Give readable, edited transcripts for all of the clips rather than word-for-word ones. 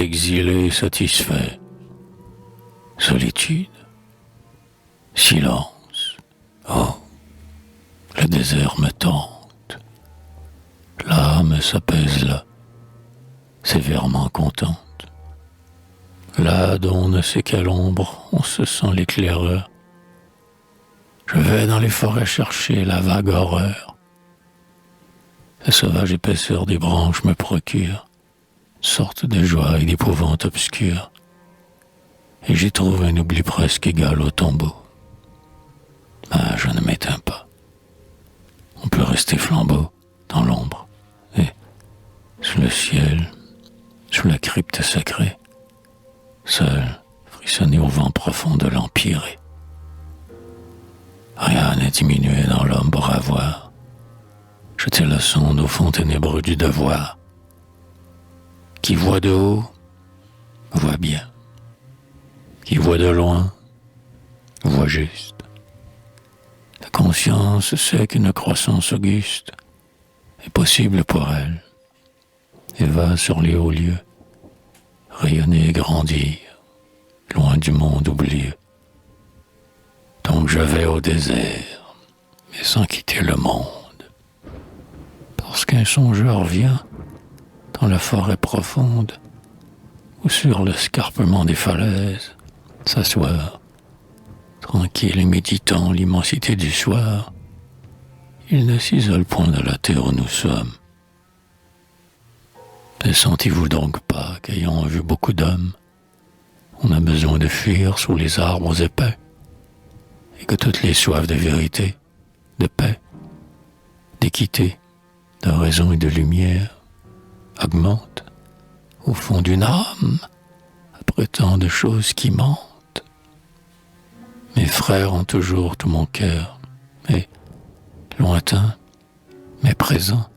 exilé satisfait. Solitude, silence, oh, le désert me tente. L'âme s'apaise là, sévèrement contente. Là dont on ne sait quelle ombre, on se sent l'éclaireur. Je vais dans les forêts chercher la vague horreur. La sauvage épaisseur des branches me procure sorte de joie et d'épouvante obscure. Et j'y trouve un oubli presque égal au tombeau. Ah, je ne m'éteins pas. On peut rester flambeau dans l'ombre et sous le ciel, sous la crypte sacrée, seul frissonner au vent profond de l'empyrée. Rien n'est diminué dans l'homme pour avoir jeté la sonde au fond ténébreux du devoir. Qui voit de haut, voit bien. Qui voit de loin, voit juste. La conscience sait qu'une croissance auguste est possible pour elle et va sur les hauts lieux rayonner et grandir, loin du monde oublieux. Donc je vais au désert, mais sans quitter le monde, parce qu'un songeur vient dans la forêt profonde ou sur l'escarpement des falaises s'asseoir, tranquille et méditant l'immensité du soir. Il ne s'isole point de la terre où nous sommes. Ne sentez-vous donc pas qu'ayant vu beaucoup d'hommes, on a besoin de fuir sous les arbres épais, et que toutes les soifs de vérité, de paix, d'équité, de raison et de lumière augmentent au fond d'une âme après tant de choses qui mentent. Mes frères ont toujours tout mon cœur, et lointain, mais présent,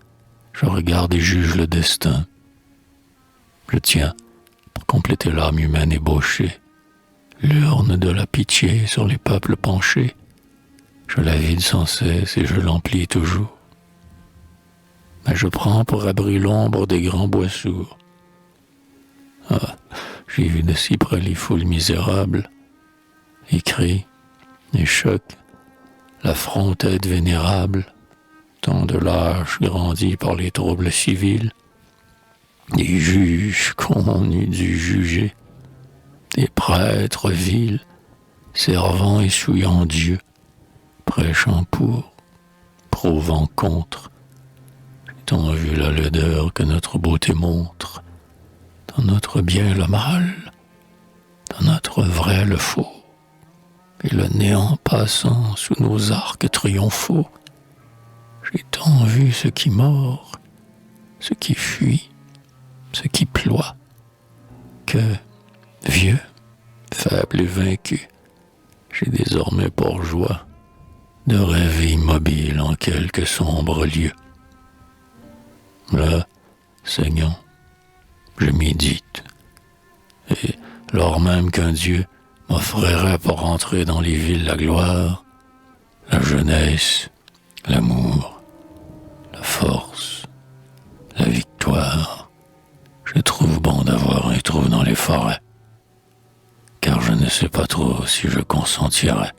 je regarde et juge le destin. Je tiens, pour compléter l'âme humaine ébauchée, l'urne de la pitié sur les peuples penchés. Je la vide sans cesse et je l'emplis toujours. Mais je prends pour abri l'ombre des grands bois sourds. Ah, j'ai vu de si près les foules misérables, et cris, et chocs, la frontaide vénérable, tant de lâches grandis par les troubles civils, des juges qu'on eût dû juger, des prêtres vils, servant et souillant Dieu, prêchant pour, prouvant contre. J'ai-on vu la laideur que notre beauté montre, dans notre bien le mal, dans notre vrai le faux, et le néant passant sous nos arcs triomphaux. J'ai tant vu ce qui mord, ce qui fuit, ce qui ploie, que, vieux, faible et vaincu, j'ai désormais pour joie de rêver immobile en quelque sombre lieu. Là, saignant, je médite, et lors même qu'un Dieu m'offrirait pour entrer dans les villes la gloire, la jeunesse, l'amour, la force, la victoire, je trouve bon d'avoir un trou dans les forêts, car je ne sais pas trop si je consentirais